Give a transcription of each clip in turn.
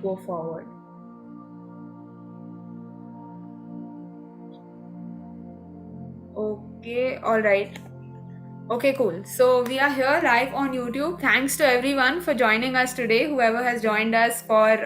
go forward. Okay, all right. Okay, cool. So we are here live on YouTube. Thanks to everyone for joining us today, whoever has joined us for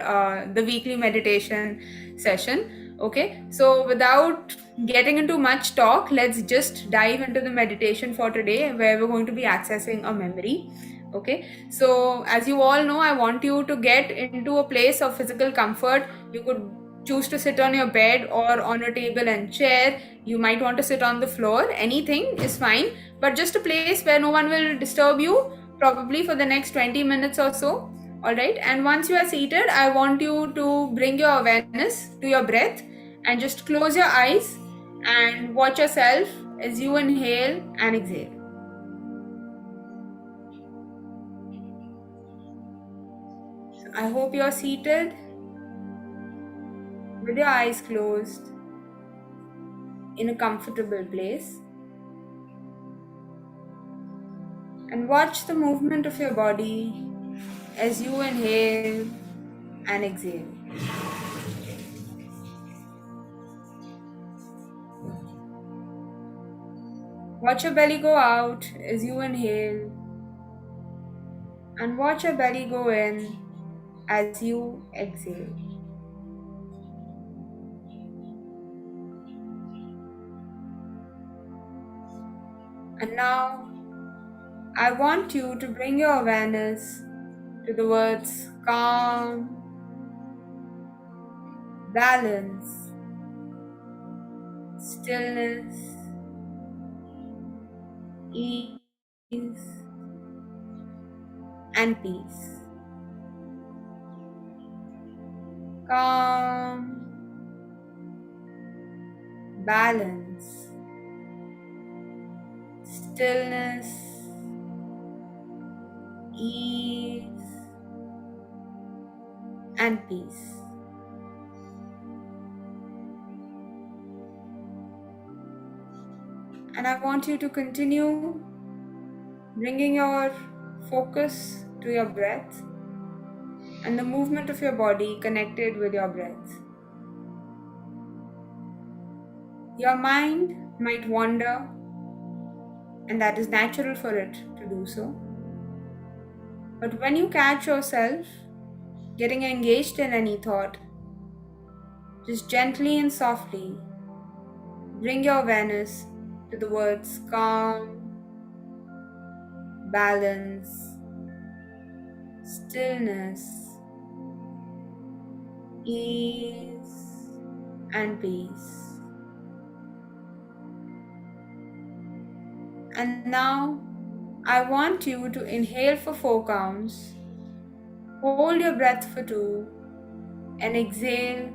the weekly meditation session. Okay, so without getting into much talk, let's just dive into the meditation for today, where we're going to be accessing a memory. Okay, so as you all know, I want you to get into a place of physical comfort. You could choose to sit on your bed or on a table and chair. You might want to sit on the floor. Anything is fine, but just a place where no one will disturb you, probably for the next 20 minutes or so. All right, and once you are seated, I want you to bring your awareness to your breath and just close your eyes and watch yourself as you inhale and exhale. So I hope you're seated with your eyes closed in a comfortable place, and watch the movement of your body as you inhale and exhale. Watch your belly go out as you inhale, and watch your belly go in as you exhale. And now I want you to bring your awareness to the words calm, balance, stillness, ease, and peace. Calm, balance, stillness, ease, and peace. And I want you to continue bringing your focus to your breath and the movement of your body connected with your breath. Your mind might wander, and that is natural for it to do so. But when you catch yourself getting engaged in any thought, just gently and softly bring your awareness to the words calm, balance, stillness, ease, and peace. And now I want you to inhale for 4 counts, hold your breath for 2, and exhale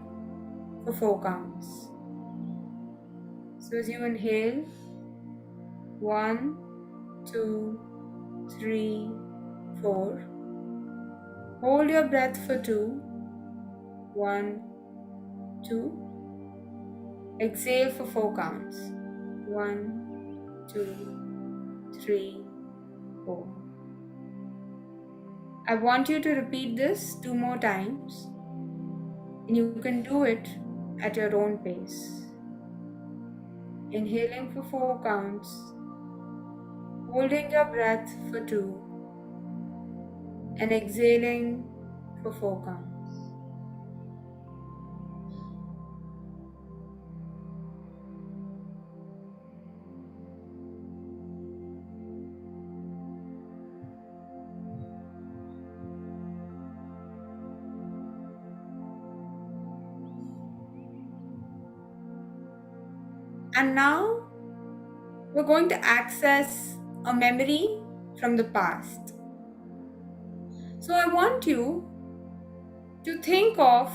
for 4 counts. So as you inhale, 1, 2, 3, 4. Hold your breath for 2, 1, 2. Exhale for 4 counts, 1, 2, 3, 4. I want you to repeat this 2 more times, and you can do it at your own pace. Inhaling for 4 counts, holding your breath for 2, and exhaling for 4 counts. And now we're going to access a memory from the past. So I want you to think of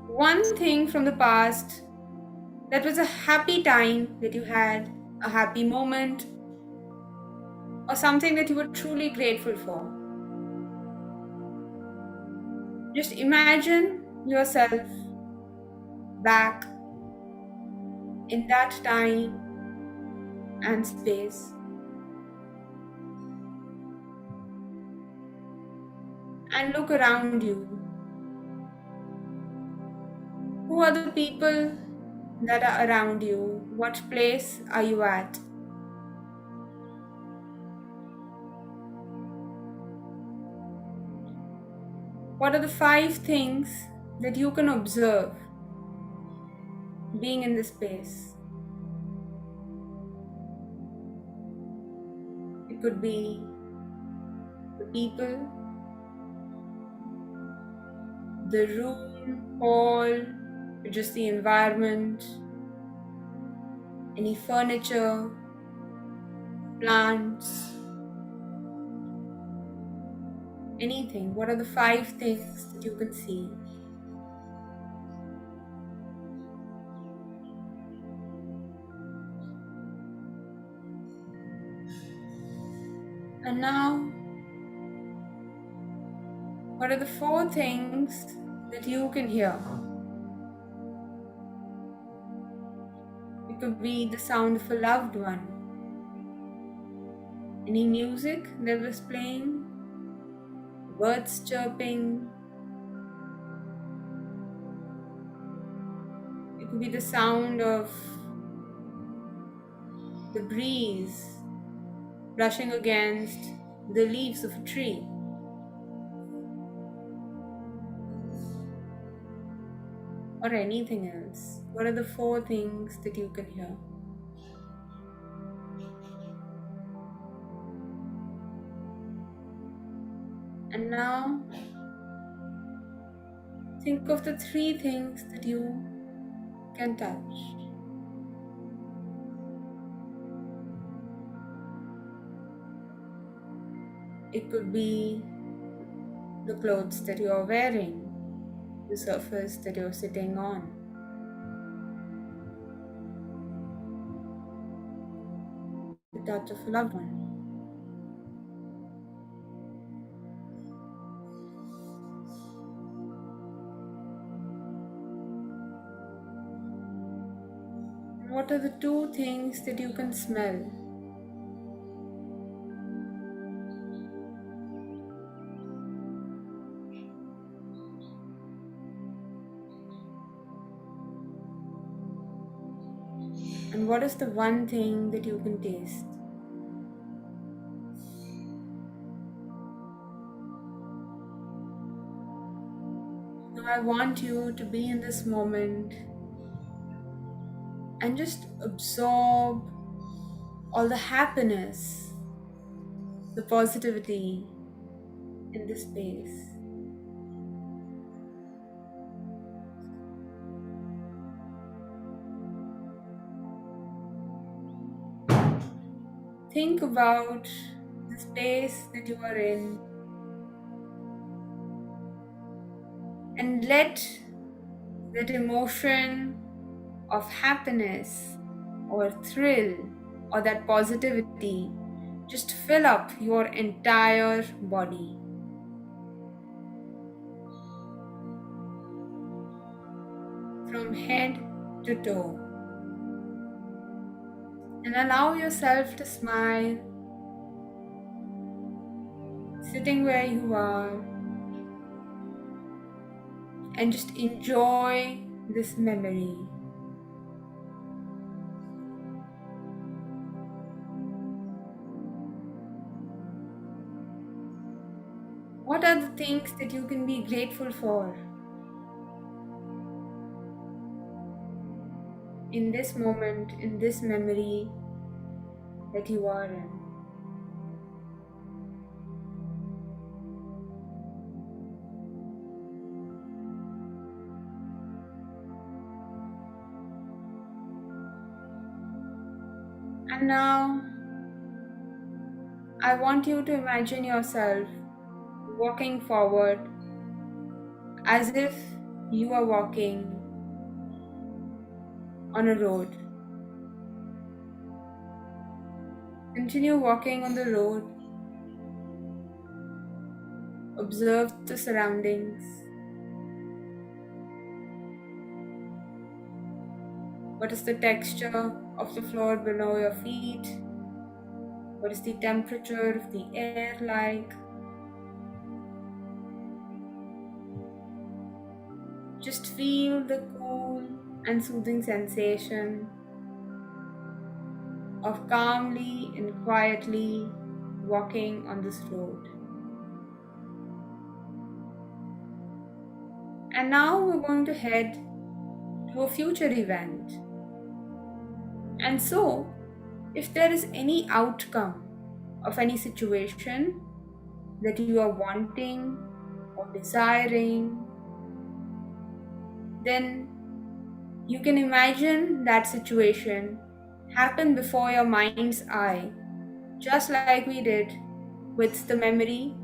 one thing from the past that was a happy time that you had, a happy moment, or something that you were truly grateful for. Just imagine yourself back in that time and space. and look around you. Who are the people that are around you? What place are you at? What are the 5 things that you can observe being in this space? It could be the people, the room, hall, just the environment, any furniture, plants, anything. What are the 5 things that you can see? And now, what are the 4 things that you can hear? It could be the sound of a loved one, any music that was playing, birds chirping. It could be the sound of the breeze brushing against the leaves of a tree, or anything else. What are the 4 things that you can hear? And now, think of the 3 things that you can touch. It could be the clothes that you are wearing, the surface that you're sitting on, the touch of a loved one. And what are the 2 things that you can smell? And what is the 1 thing that you can taste? Now I want you to be in this moment and just absorb all the happiness, the positivity in this space. Think about the space that you are in and let that emotion of happiness or thrill or that positivity just fill up your entire body. From head to toe. And allow yourself to smile, sitting where you are, and just enjoy this memory. What are the things that you can be grateful for in this moment, in this memory that you are in? And now, I want you to imagine yourself walking forward as if you are walking on a road. Continue walking on the road. Observe the surroundings. What is the texture of the floor below your feet? What is the temperature of the air like? Just feel the cool and soothing sensation of calmly and quietly walking on this road. And now we're going to head to a future event. And so, if there is any outcome of any situation that you are wanting or desiring, then you can imagine that situation happen before your mind's eye, just like we did with the memory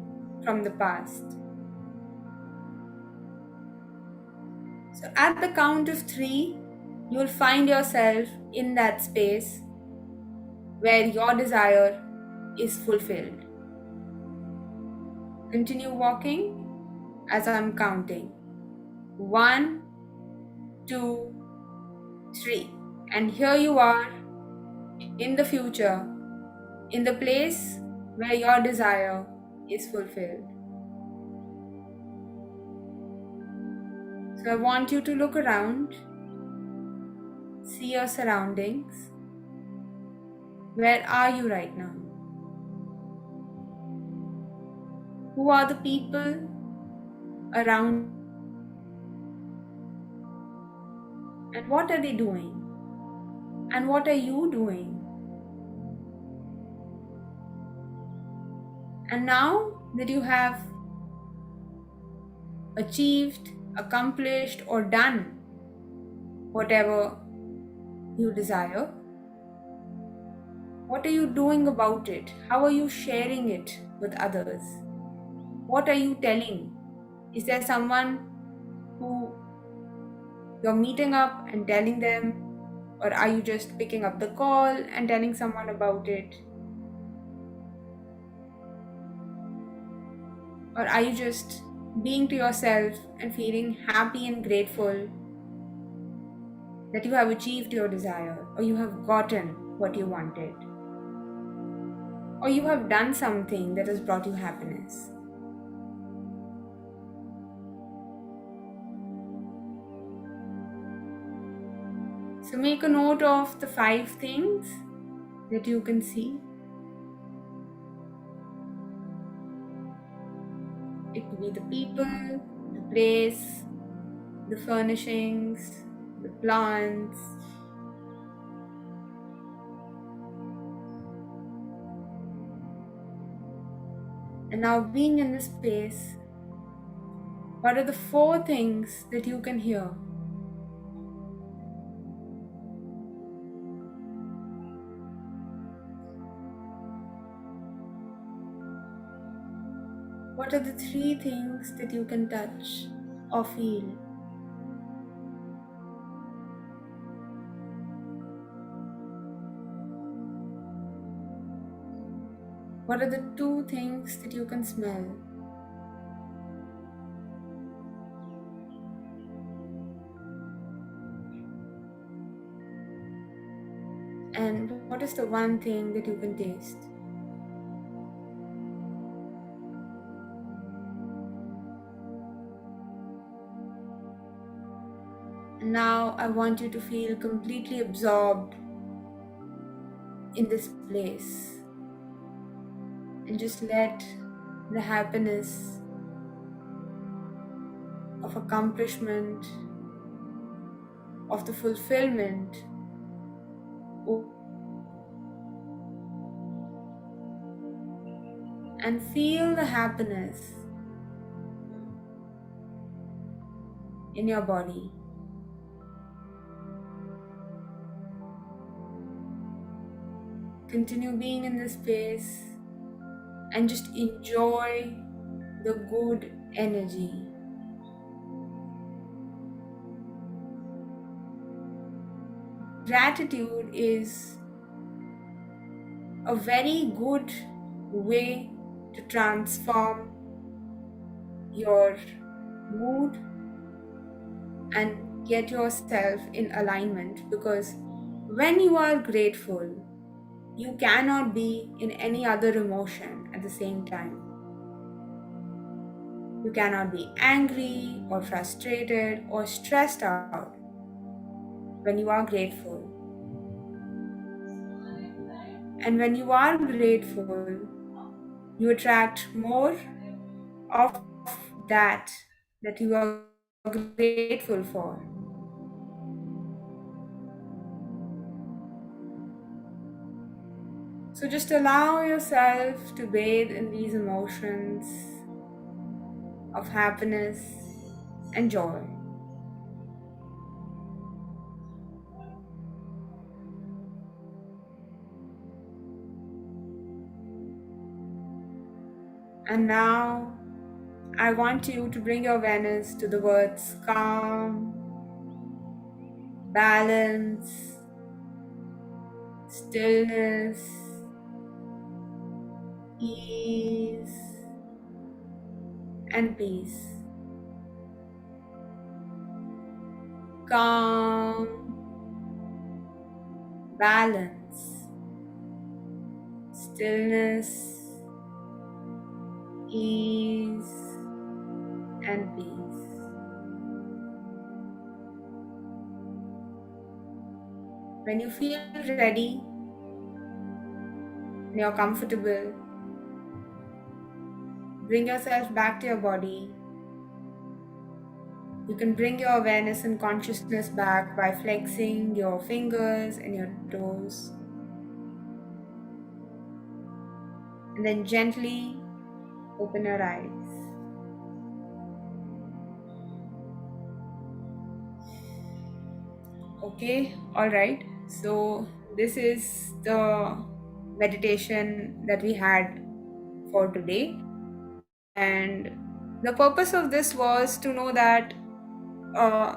from the past. So, at the count of three, you will find yourself in that space where your desire is fulfilled. Continue walking as I'm counting. 1, 2, 3. And here you are in the future, in the place where your desire is fulfilled. So I want you to look around, see your surroundings. Where are you right now? Who are the people around? And what are they doing? And what are you doing? And now that you have achieved, accomplished, or done whatever you desire, what are you doing about it? How are you sharing it with others? What are you telling? Is there someone who you're meeting up and telling them? Or are you just picking up the call and telling someone about it? Or are you just being to yourself and feeling happy and grateful that you have achieved your desire, or you have gotten what you wanted, or you have done something that has brought you happiness? So make a note of the 5 things that you can see. It could be the people, the place, the furnishings, the plants. And now, being in this space, what are the 4 things that you can hear? What are the 3 things that you can touch or feel? What are the 2 things that you can smell? And what is the 1 thing that you can taste? And now I want you to feel completely absorbed in this place and just let the happiness of accomplishment, of the fulfillment, and feel the happiness in your body. Continue being in this space and just enjoy the good energy. Gratitude is a very good way to transform your mood and get yourself in alignment, because when you are grateful, you cannot be in any other emotion at the same time. You cannot be angry or frustrated or stressed out when you are grateful. And when you are grateful, you attract more of that you are grateful for. So just allow yourself to bathe in these emotions of happiness and joy. And now I want you to bring your awareness to the words calm, balance, stillness, ease, and peace. Calm, balance, stillness, ease, and peace. When you feel ready and you're comfortable, bring yourself back to your body. You can bring your awareness and consciousness back by flexing your fingers and your toes. And then gently open your eyes. Okay, all right. So, this is the meditation that we had for today. And the purpose of this was to know that uh,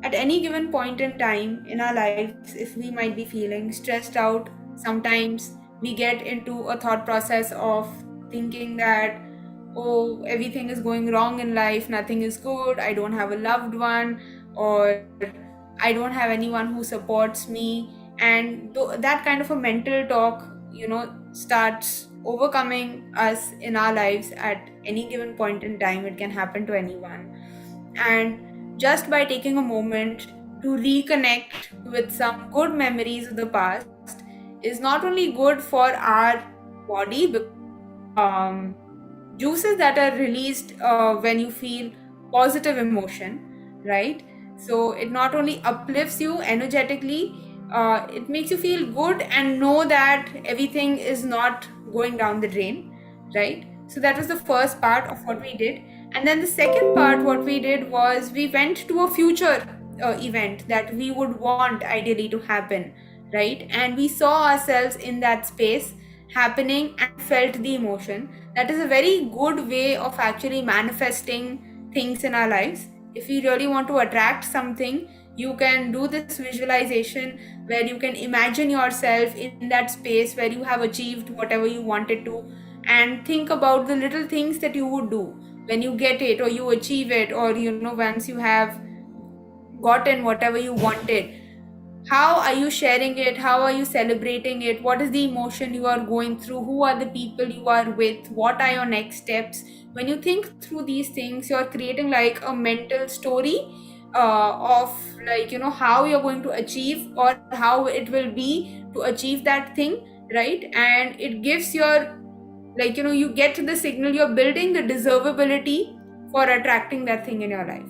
at any given point in time in our lives, if we might be feeling stressed out, sometimes we get into a thought process of thinking that, oh, everything is going wrong in life, nothing is good, I don't have a loved one, or I don't have anyone who supports me. And that kind of a mental talk, starts overcoming us in our lives at any given point in time. It can happen to anyone. And just by taking a moment to reconnect with some good memories of the past is not only good for our body, um, juices that are released when you feel positive emotion, right? So it not only uplifts you energetically, it makes you feel good and know that everything is not going down the drain, right? So that was the first part of what we did. And then the second part, what we did was we went to a future event that we would want ideally to happen, right? And we saw ourselves in that space happening and felt the emotion. That is a very good way of actually manifesting things in our lives. If you really want to attract something, you can do this visualization where you can imagine yourself in that space where you have achieved whatever you wanted to, and think about the little things that you would do when you get it or you achieve it, or once you have gotten whatever you wanted. How are you sharing it? How are you celebrating it? What is the emotion you are going through? Who are the people you are with? What are your next steps? When you think through these things, you're creating like a mental story of, like, how you're going to achieve or how it will be to achieve that thing, right? And it gives your, like, you get the signal, you're building the deservability for attracting that thing in your life.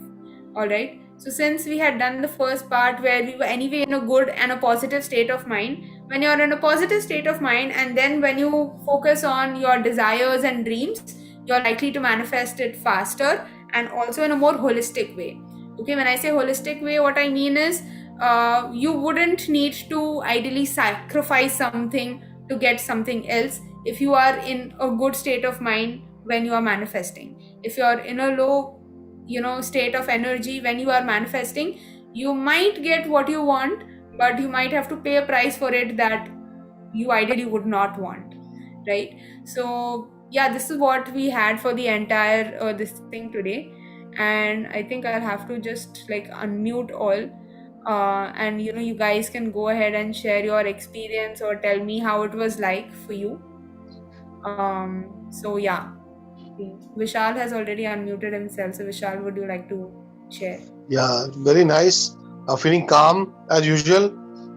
All right. So since we had done the first part where we were anyway in a good and a positive state of mind, when you're in a positive state of mind and then when you focus on your desires and dreams, you're likely to manifest it faster and also in a more holistic way. Okay, when I say holistic way, what I mean is you wouldn't need to ideally sacrifice something to get something else if you are in a good state of mind when you are manifesting. If you're in a low state of energy when you are manifesting, you might get what you want, but you might have to pay a price for it that you ideally would not want, right? So yeah, this is what we had for the entire this thing today. And I think I'll have to just like unmute all, and you guys can go ahead and share your experience or tell me how it was like for you. So yeah. Okay. Vishal has already unmuted himself. So Vishal, would you like to share? Yeah, very nice. Feeling calm as usual.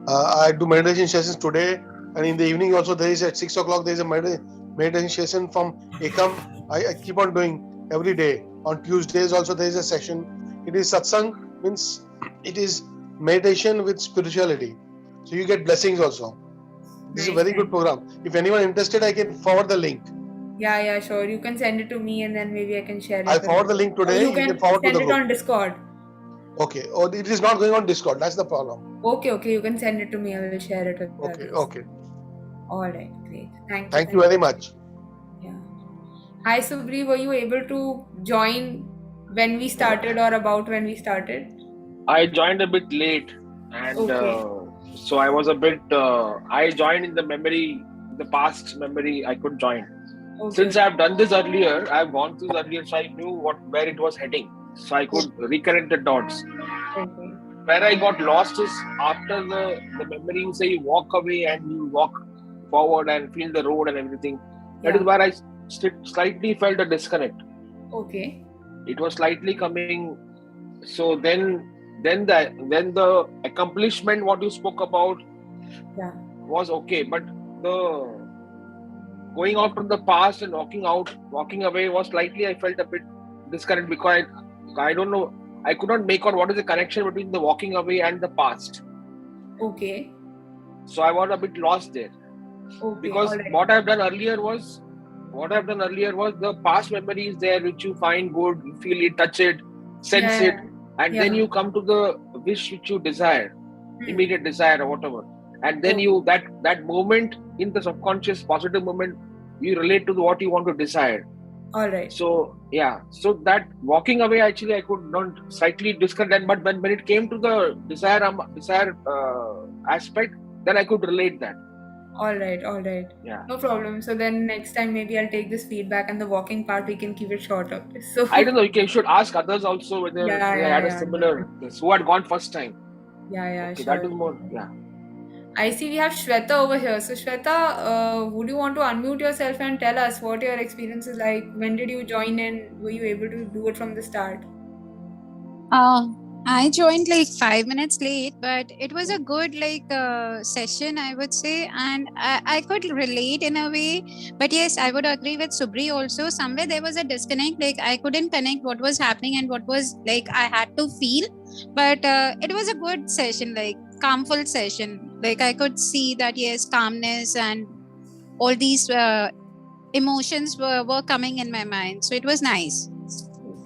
I do meditation sessions today, and in the evening also there is at 6 o'clock there is a meditation session from Ekam. I keep on doing every day. On Tuesdays also there is a session. It is satsang, means it is meditation with spirituality. So you get blessings also. This is a Nice, very good nice. program. If anyone interested, I can forward the link. Yeah, yeah, sure. You can send it to me and then maybe I can share I it with forward the others. link Or today. you You can can forward to send the it group. on Discord. Okay. Or it is not going on Discord. That's the problem. Okay, okay. You can send it to me. I will share it with Okay. others. Okay. All right, great. Thank you. Thank you Thank very you. much. Yeah. Hi, Subri. Were you able to join when we started or about when we started? I joined a bit late, and Okay. so I was a bit. I joined in the memory, the past memory. I could join. Okay. Since I have done this earlier, I have gone through this earlier, so I knew where it was heading. So I could Okay. reconnect the dots. Okay. Where I got lost is after the memory. You say you walk away and you walk forward and feel the road and everything. That is Yeah. where I slightly felt a disconnect. Okay. It was slightly coming. So then the accomplishment what you spoke about Yeah. was okay, but the going out from the past and walking away was slightly, I felt a bit disconnect, because I don't know, I could not make out what is the connection between the walking away and the past. Okay. So I was a bit lost there, Okay. All because right. what I've done earlier was the past memories there which you find good, you feel it, touch it, sense Yeah. it, and then Yeah. you come to the wish which you desire, Hmm. immediate desire or whatever, and then Okay. you that moment in the subconscious positive moment, you relate to what you want to desire. All right. So yeah, so that walking away, actually I could not slightly disconnect, but when it came to the desire aspect, then I could relate that. All right. All right. Yeah, No problem. So then next time maybe I'll take this feedback and the walking part we can keep it shorter. So I don't know, should ask others also whether yeah, they yeah, had a yeah. similar, Definitely. who had gone first time. Yeah, yeah, Okay, that sure. is more, yeah. I see we have Shweta over here. So Shweta, would you want to unmute yourself and tell us what your experience is like? When did you join in? Were you able to do it from the start? Uh, I joined like 5 minutes late, but it was a good session, I would say, and I could relate in a way. But yes, I would agree with Subri also. Somewhere there was a disconnect. Like I couldn't connect what was happening and what was like I had to feel. But it was a good session, like calmful session. Like I could see that yes, calmness and all these emotions were coming in my mind. So it was nice.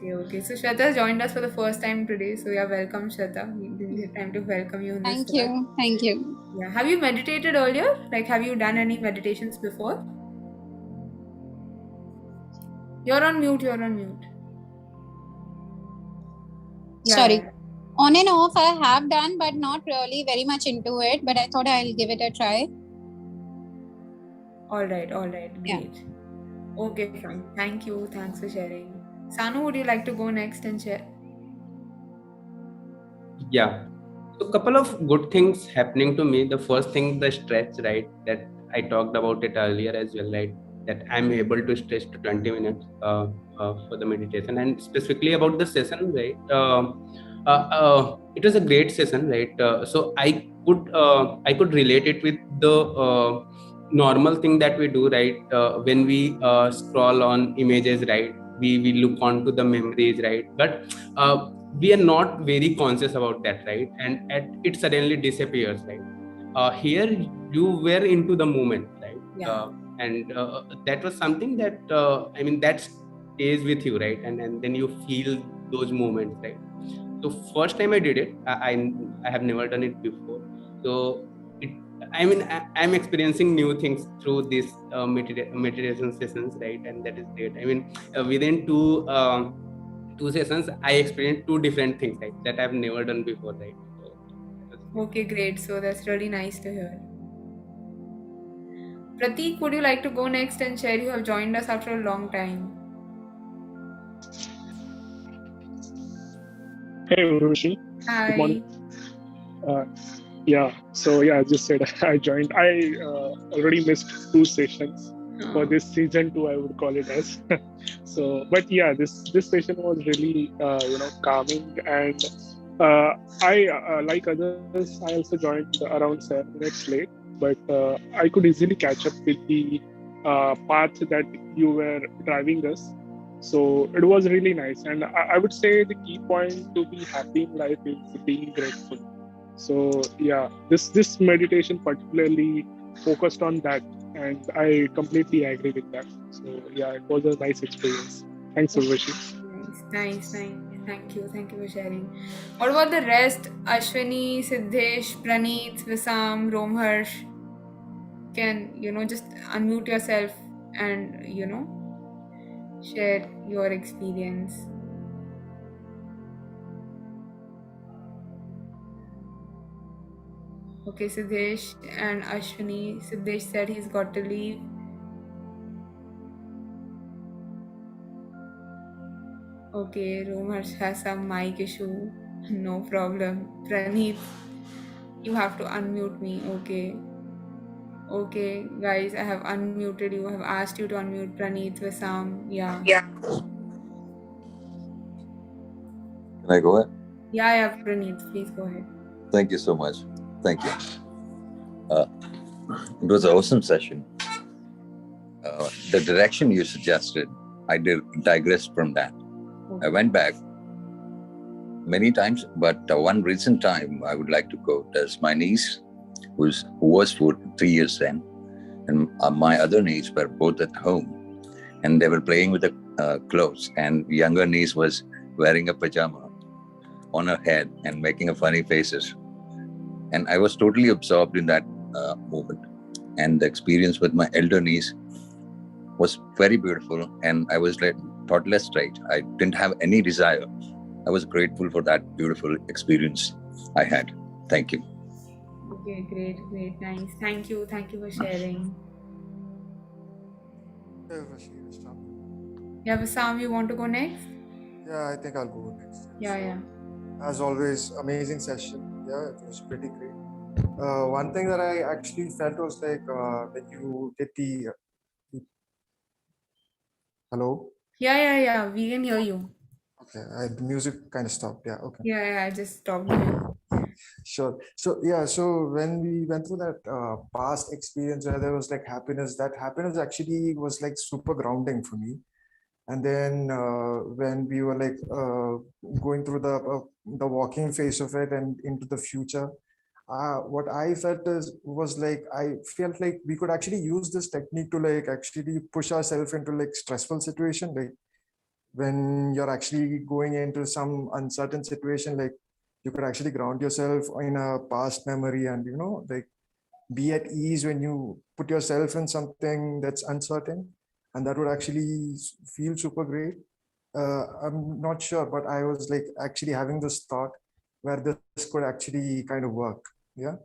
Okay, okay. So Shweta has joined us for the first time today. So yeah, welcome Shweta. We didn't get time to welcome you in this Thank class. you. Thank you. Yeah. Have you meditated earlier? Like, have you done any meditations before? You're on mute. You're on mute. Yeah, Sorry. yeah. On and off, I have done, but not really very much into it. But I thought I'll give it a try. All right, great. Yeah. Okay, fine. Thank you. Thanks for sharing. Sanu, would you like to go next and share? Yeah. So couple of good things happening to me. The first thing, the stretch, right? That I talked about it earlier as well, right? That I'm able to stretch to 20 minutes for the meditation, and specifically about the session, right? It was a great session, right? So I could relate it with the normal thing that we do, right? When we scroll on images, right? We look onto the memories, right? But we are not very conscious about that, right? And it suddenly disappears, right? Here you were into the moment, right? Yeah. And that was something that that stays with you, right? And then you feel those moments, right? So first time I did it, I have never done it before. So I'm experiencing new things through these meditation sessions, right? And that is great. Within two sessions, I experienced two different things, right? That I've never done before, right? So, Okay, great. So that's really nice to hear. Prateek, would you like to go next and share? You have joined us after a long time. Hey, Urvashi. Hi. Good morning. As you said, I joined. I already missed two sessions for this season 2, I would call it as. So, but yeah, this session was really calming, and I like others. I also joined around 7 minutes late, but I could easily catch up with the path that you were driving us. So it was really nice, and I would say the key point to be happy in life is being grateful. So yeah, this meditation particularly focused on that, and I completely agree with that. So yeah, it was a nice experience. Thanks, Urvashi. Nice. Thank you for sharing. What about the rest? Ashwini, Siddhesh, Praneeth, Visam, Romharsh. Can just unmute yourself and share your experience. Okay, Siddhesh and Ashwini. Siddhesh said he's got to leave. Okay, Romharsh has some mic issue. No problem. Praneeth, you have to unmute me. Okay, guys, I have unmuted you. I have asked you to unmute Praneeth, Visam. Yeah. Can I go ahead? Yeah, Praneeth, please go ahead. Thank you so much. Thank you. It was an awesome session. The direction you suggested, I digressed from that. I went back many times, but one recent time I would like to quote is my niece, who was 3 years then, and my other niece were both at home, and they were playing with the clothes, and younger niece was wearing a pajama on her head and making a funny faces. And I was totally absorbed in that moment. And the experience with my elder niece was very beautiful. And I was like, thoughtless straight. I didn't have any desire. I was grateful for that beautiful experience I had. Thank you. Okay, great, nice. Thank you for sharing. Yeah, Rashid, stop. Yeah, Visam, you want to go next? Yeah, I think I'll go next. Yeah. As always, amazing session. Yeah, it was pretty great. One thing that I actually felt was like when you did hello. Yeah. We can hear you. Okay, the music kind of stopped. Yeah, okay. Yeah. I just stopped the music. Sure. So yeah, so when we went through that past experience where there was like happiness, that happiness actually was like super grounding for me. And then when we were like going through the walking phase of it and into the future, what I felt was like I felt like we could actually use this technique to like actually push ourselves into like stressful situation, like when you're actually going into some uncertain situation, like you could actually ground yourself in a past memory and like be at ease when you put yourself in something that's uncertain, and that would actually feel super great. I'm not sure, but I was like actually having this thought where this could actually kind of work. Yeah.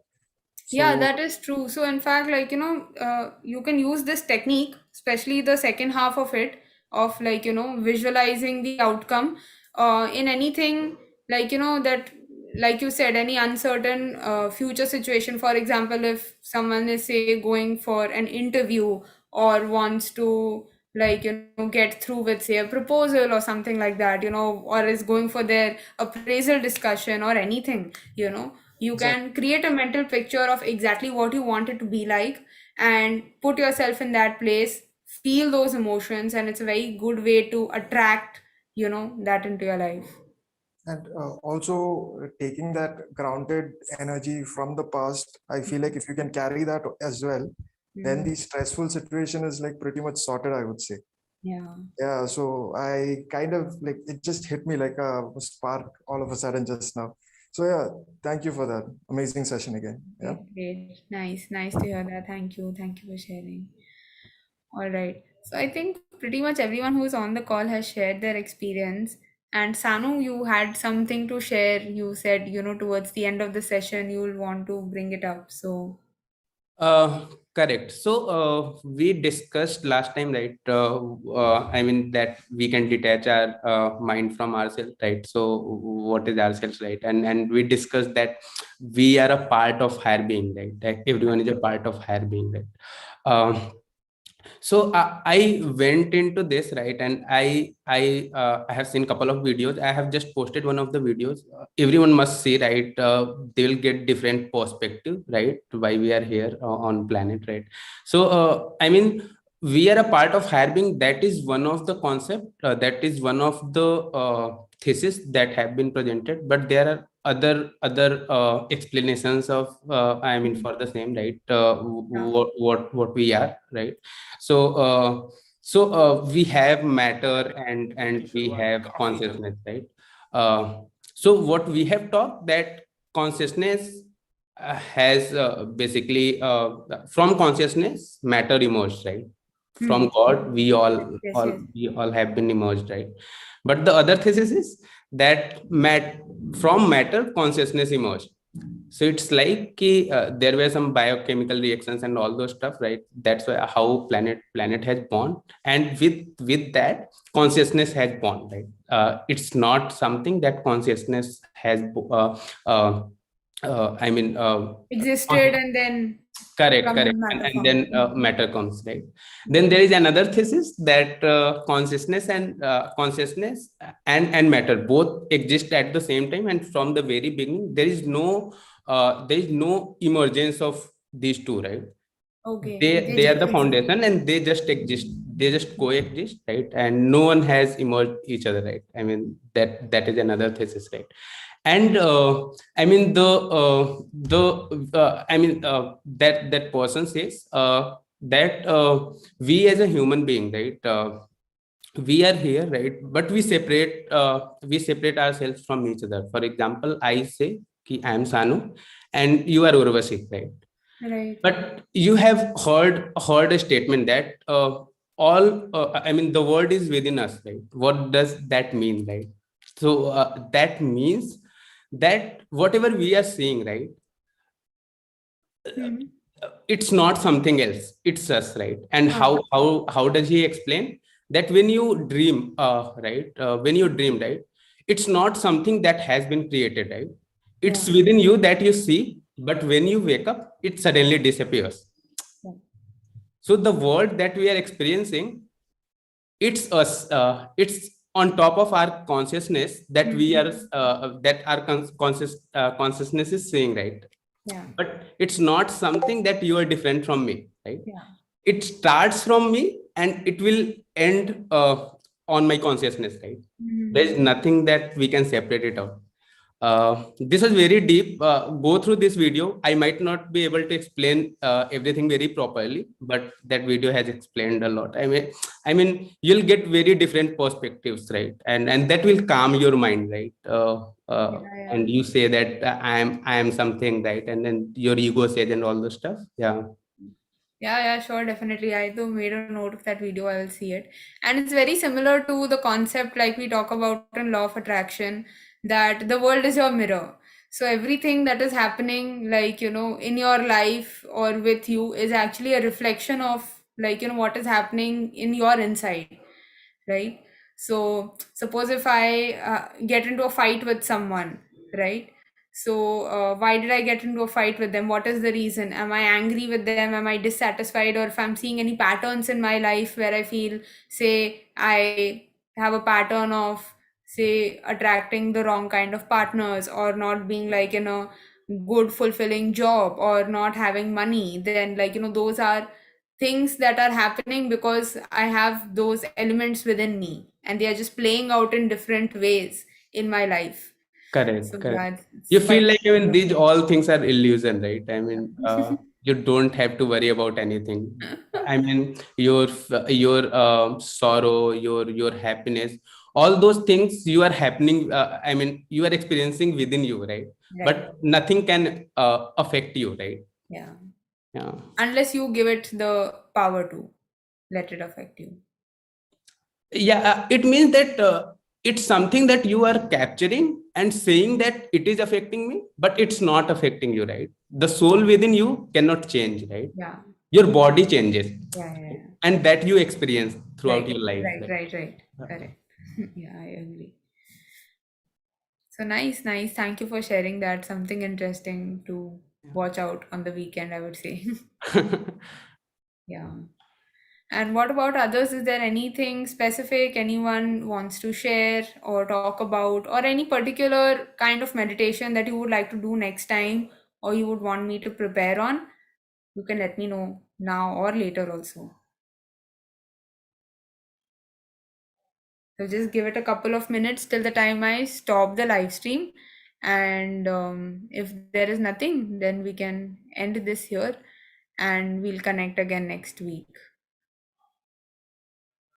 Yeah, So that is true. So, in fact, you can use this technique, especially the second half of it, of visualizing the outcome in anything, that, like you said, any uncertain future situation. For example, if someone is, say, going for an interview or wants to, get through with, say, a proposal or something like that, or is going for their appraisal discussion or anything, you exactly. can create a mental picture of exactly what you want it to be like and put yourself in that place, feel those emotions, and it's a very good way to attract, that into your life. And also taking that grounded energy from the past, I feel like if you can carry that as well, then Mm, the stressful situation is like pretty much sorted, I would say. yeah. Yeah, so I kind of like it just hit me like a spark all of a sudden just now. So yeah, thank you for that amazing session again. Yeah. Okay, great. Nice to hear that. Thank you for sharing. All right. So I think pretty much everyone who's on the call has shared their experience. And Sanu, you had something to share. You said, towards the end of the session, you'll want to bring it up. So, Correct. So we discussed last time, right? I mean that we can detach our mind from ourselves, right? So what is ourselves, right? And we discussed that we are a part of higher being, right? That everyone is a part of higher being, right? Um, So I went into this, right, and I have seen couple of videos. I have just posted one of the videos. Everyone must see, right? They will get different perspective, right? Why we are here on planet, right? So I mean, we are a part of higher being. That is one of the concept. That is one of the thesis that have been presented. But there are other explanations of I mean for the same, right? Yeah. What we are, right? So we have matter and we have consciousness, right? So what we have talked that consciousness has basically from consciousness matter emerged, right? From God we Yes, yes, yes. we all have been emerged, right? But the other thesis is that from matter consciousness emerged. So it's like there were some biochemical reactions and all those stuff, right? That's why how planet has born, and with that consciousness has born, right? It's not something that consciousness has uh, I mean Existed and then correct, from correct. matter And form. then matter comes, right? Then there is another thesis that consciousness and matter both exist at the same time, and from the very beginning there is no emergence of these two, right? Okay, They they are just the exist. foundation and they just exist, they just coexist, right? And no one has emerged each other, right? I mean that is another thesis, right? And I mean the I mean that person says that we as a human being, right, we are here, right, but we separate ourselves from each other. For example, I say ki I am Sanu and you are Urvashi, right? Right. But you have heard a statement that all I mean the world is within us, right? What does that mean, right? So that means that whatever we are seeing, right, Hmm. it's not something else, it's us, right? And Yeah. how does he explain that when you dream right, when you dream, right, it's not something that has been created, right? It's Yeah. within you that you see, but when you wake up it suddenly disappears. Yeah. So the world that we are experiencing, it's us, it's on top of our consciousness that we Hmm. are that our consciousness is saying, right? Yeah. But it's not something that you are different from me, right? Yeah. It starts from me and it will end on my consciousness, right? There Hmm. is nothing that we can separate it out. This is very deep. Go through this video. I might not be able to explain everything very properly, but that video has explained a lot. I mean, you'll get very different perspectives, right? And that will calm your mind, right? Yeah. Yeah. And you say that I am something, right? And then your ego says and all those stuff. Yeah, Yeah, yeah, sure, definitely. I though made a note of that video, I will see it. And it's very similar to the concept like we talk about in law of attraction, that the world is your mirror. So everything that is happening, like, in your life or with you is actually a reflection of, like, what is happening in your inside, right? So suppose if I get into a fight with someone, right? So why did I get into a fight with them? What is the reason? Am I angry with them? Am I dissatisfied? Or if I'm seeing any patterns in my life where I feel, say, I have a pattern of, say, attracting the wrong kind of partners, or not being like in a good fulfilling job, or not having money, then, like, those are things that are happening because I have those elements within me, and they are just playing out in different ways in my life. So correct, yeah, correct. it's You quite feel like even similar. these all things are illusion, right? I mean, Yeah. you don't have to worry about anything. I mean, your sorrow, your happiness, all those things you are happening. I mean, you are experiencing within you, right? Right. But nothing can affect you, right? Yeah. Yeah. Unless you give it the power to let it affect you. Yeah, it means that it's something that you are capturing and saying that it is affecting me, but it's not affecting you, right? The soul within you cannot change, right? Yeah. Your body changes, Yeah. Yeah. Yeah. and that you experience throughout Right. your life, Right. right? Right. Right. Correct. Yeah, I agree. So nice, nice. Thank you for sharing that. Something interesting to watch out on the weekend, I would say. Yeah. And what about others? Is there anything specific anyone wants to share or talk about, or any particular kind of meditation that you would like to do next time, or you would want me to prepare on? You can let me know now or later also. So just give it a couple of minutes till the time I stop the live stream. And if there is nothing, then we can end this here and we'll connect again next week.